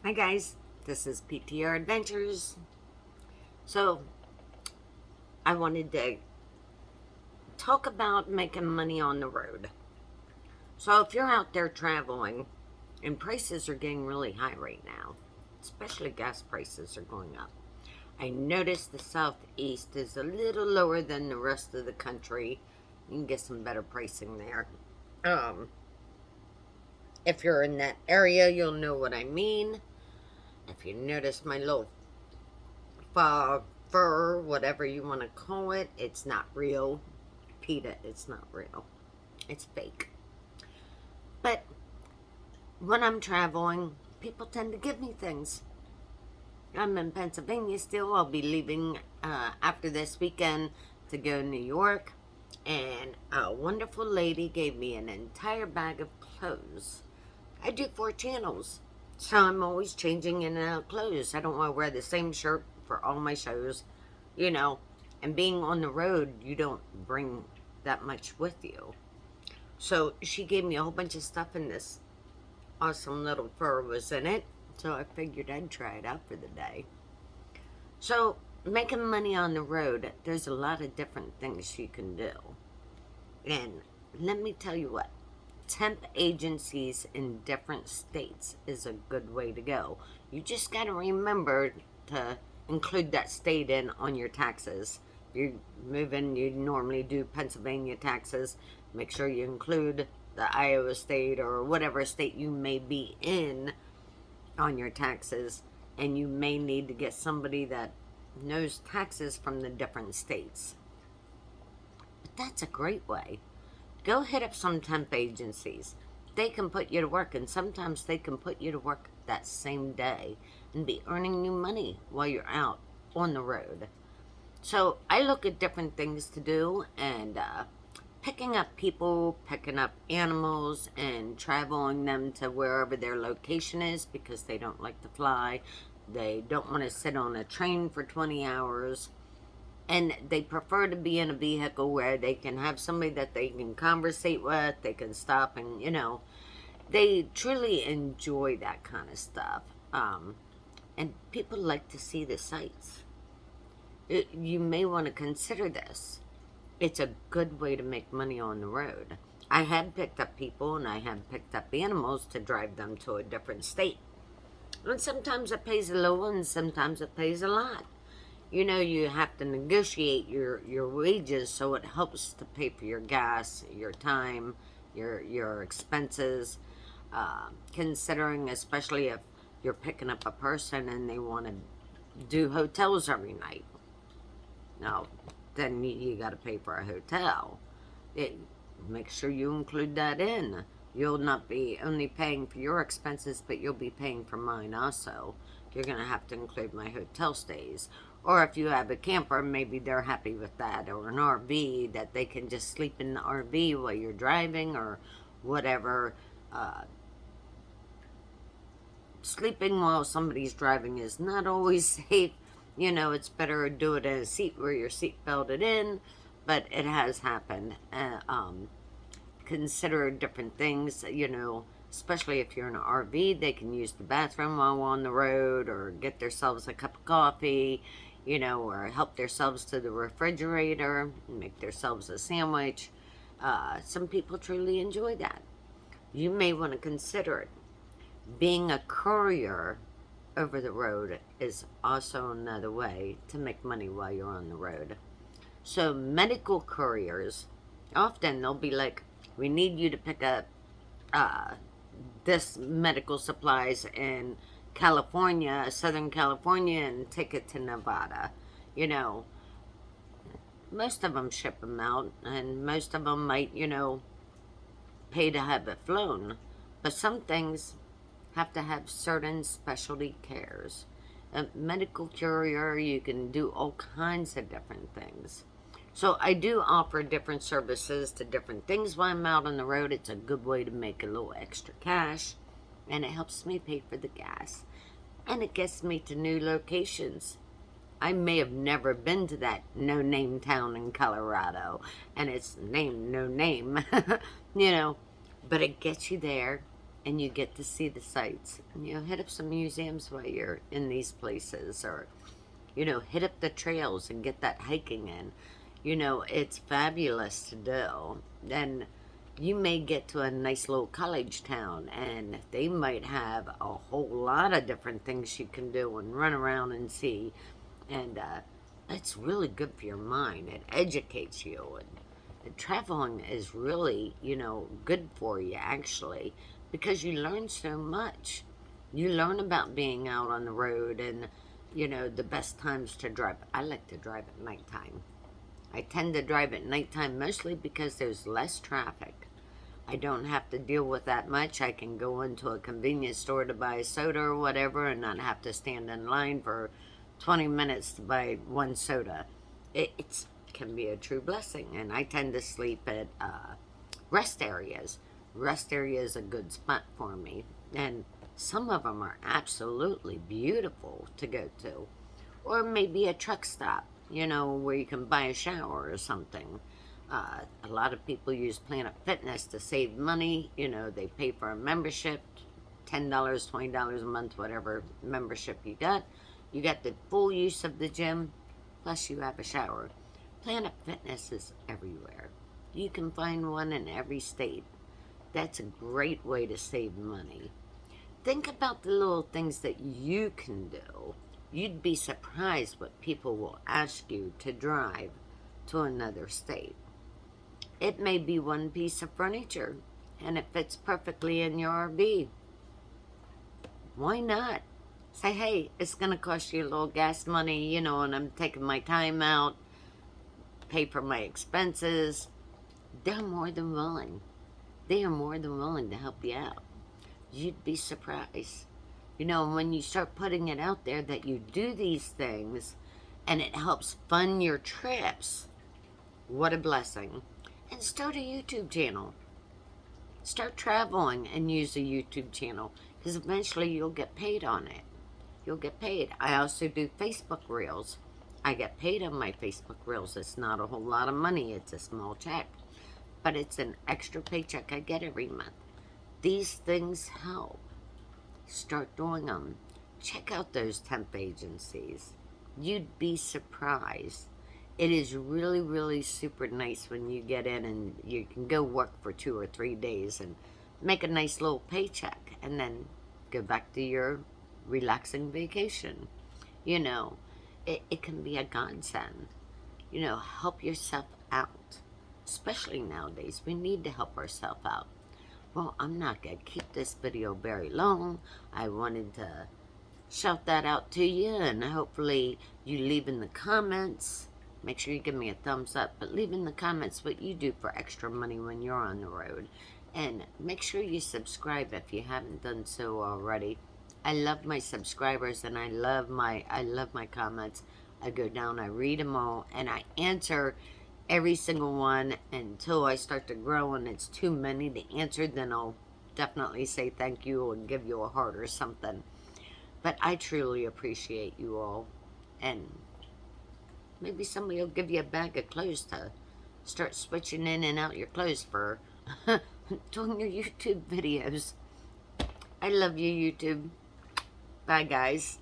Hi guys, this is PTR Adventures. So, I wanted to talk about making money on the road. So, if you're out there traveling, and prices are getting really high right now, especially gas prices are going up. I noticed the Southeast is a little lower than the rest of the country. You can get some better pricing there. Um, if you're in that area, you'll know what I mean. If you notice my little fur, whatever you want to call it, it's not real. PETA, it's not real. It's fake. But when I'm traveling, people tend to give me things. I'm in Pennsylvania still. I'll be leaving after this weekend to go to New York. And a wonderful lady gave me an entire bag of clothes. I do 4 channels. So I'm always changing in and out of clothes. I don't want to wear the same shirt for all my shows, you know. And being on the road, you don't bring that much with you. So she gave me a whole bunch of stuff, and this awesome little fur was in it. So I figured I'd try it out for the day. So, making money on the road, there's a lot of different things you can do. And let me tell you what, temp agencies in different states is a good way to go. You just got to remember to include that state in on your taxes. If you're moving, you normally do Pennsylvania taxes. Make sure you include the Iowa state or whatever state you may be in on your taxes. And you may need to get somebody that knows taxes from the different states. But that's a great way. Go hit up some temp agencies. They can put you to work, and sometimes they can put you to work that same day and be earning you money while you're out on the road. So I look at different things to do, and picking up people, picking up animals, and traveling them to wherever their location is because they don't like to fly. They don't want to sit on a train for 20 hours and they prefer to be in a vehicle where they can have somebody that they can conversate with, they can stop, and they truly enjoy that kind of stuff. And people like to see the sights. You may want to consider this. It's a good way to make money on the road. I have picked up people and I have picked up animals to drive them to a different state. And sometimes it pays a little and sometimes it pays a lot. You have to negotiate your wages so it helps to pay for your gas, your time, your expenses. Considering, especially if you're picking up a person and they want to do hotels every night, no, then you got to pay for a hotel. It Make sure you include that in. You'll not be only paying for your expenses, but you'll be paying for mine also. You're going to have to include my hotel stays. Or if you have a camper, maybe they're happy with that. Or an RV, that they can just sleep in the RV while you're driving or whatever. Sleeping while somebody's driving is not always safe. It's better to do it in a seat where you're seat belted in, but it has happened. Consider different things, especially if you're in an RV, they can use the bathroom while on the road or get themselves a cup of coffee, or help themselves to the refrigerator, make themselves a sandwich. Some people truly enjoy that. You may want to consider it. Being a courier over the road is also another way to make money while you're on the road. So, medical couriers, often they'll be like, we need you to pick up uh, this medical supplies in California, Southern California, and take it to Nevada. You know, most of them ship them out, and most of them might, pay to have it flown. But some things have to have certain specialty cares. A medical courier, you can do all kinds of different things. So I do offer different services to different things while I'm out on the road. It's a good way to make a little extra cash, and it helps me pay for the gas. And it gets me to new locations. I may have never been to that no-name town in Colorado, and it's named No Name, you know, but it gets you there. and you get to see the sights. And, you know, hit up some museums while you're in these places, or, you know, hit up the trails and get that hiking in. You know, it's fabulous to do. And you may get to a nice little college town, and they might have a whole lot of different things you can do and run around and see. And it's really good for your mind. It educates you. And traveling is really, you know, good for you, actually, because you learn so much. You learn about being out on the road and, you know, the best times to drive. I like to drive at nighttime. I tend to drive at nighttime mostly because there's less traffic. I don't have to deal with that much. I can go into a convenience store to buy a soda or whatever and not have to stand in line for 20 minutes to buy one soda. It can be a true blessing. And I tend to sleep at rest areas. Rest area is a good spot for me. And some of them are absolutely beautiful to go to. Or maybe a truck stop, you know, where you can buy a shower or something. A lot of people use Planet Fitness to save money. You know, they pay for a membership, $10, $20 a month, whatever membership you got. You got the full use of the gym, plus you have a shower. Planet Fitness is everywhere. You can find one in every state. That's a great way to save money. Think about the little things that you can do. You'd be surprised what people will ask you to drive to another state. It may be one piece of furniture, and it fits perfectly in your RV. Why not? Say, hey, it's going to cost you a little gas money, you know, and I'm taking my time out, pay for my expenses. They're more than willing. They are more than willing to help you out. You'd be surprised. You know, when you start putting it out there that you do these things and it helps fund your trips, what a blessing. And start a YouTube channel. Start traveling and use a YouTube channel, because eventually you'll get paid on it. You'll get paid. I also do Facebook Reels. I get paid on my Facebook Reels. It's not a whole lot of money. It's a small check. But it's an extra paycheck I get every month. These things help. Start doing them. Check out those temp agencies. You'd be surprised. It is really, really super nice when you get in and you can go work for 2 or 3 days and make a nice little paycheck and then go back to your relaxing vacation. You know, it can be a godsend. You know, help yourself out. Especially nowadays, we need to help ourselves out. Well, I'm not going to keep this video very long. I wanted to shout that out to you, and hopefully you leave in the comments. Make sure you give me a thumbs up, but leave in the comments what you do for extra money when you're on the road. And make sure you subscribe if you haven't done so already. I love my subscribers, and I love my comments. I go down, I read them all, and I answer every single one until I start to grow and it's too many to answer. Then I'll definitely say thank you and give you a heart or something. But I truly appreciate you all, and maybe somebody will give you a bag of clothes to start switching in and out your clothes for doing your YouTube videos. I love you, YouTube. Bye, guys.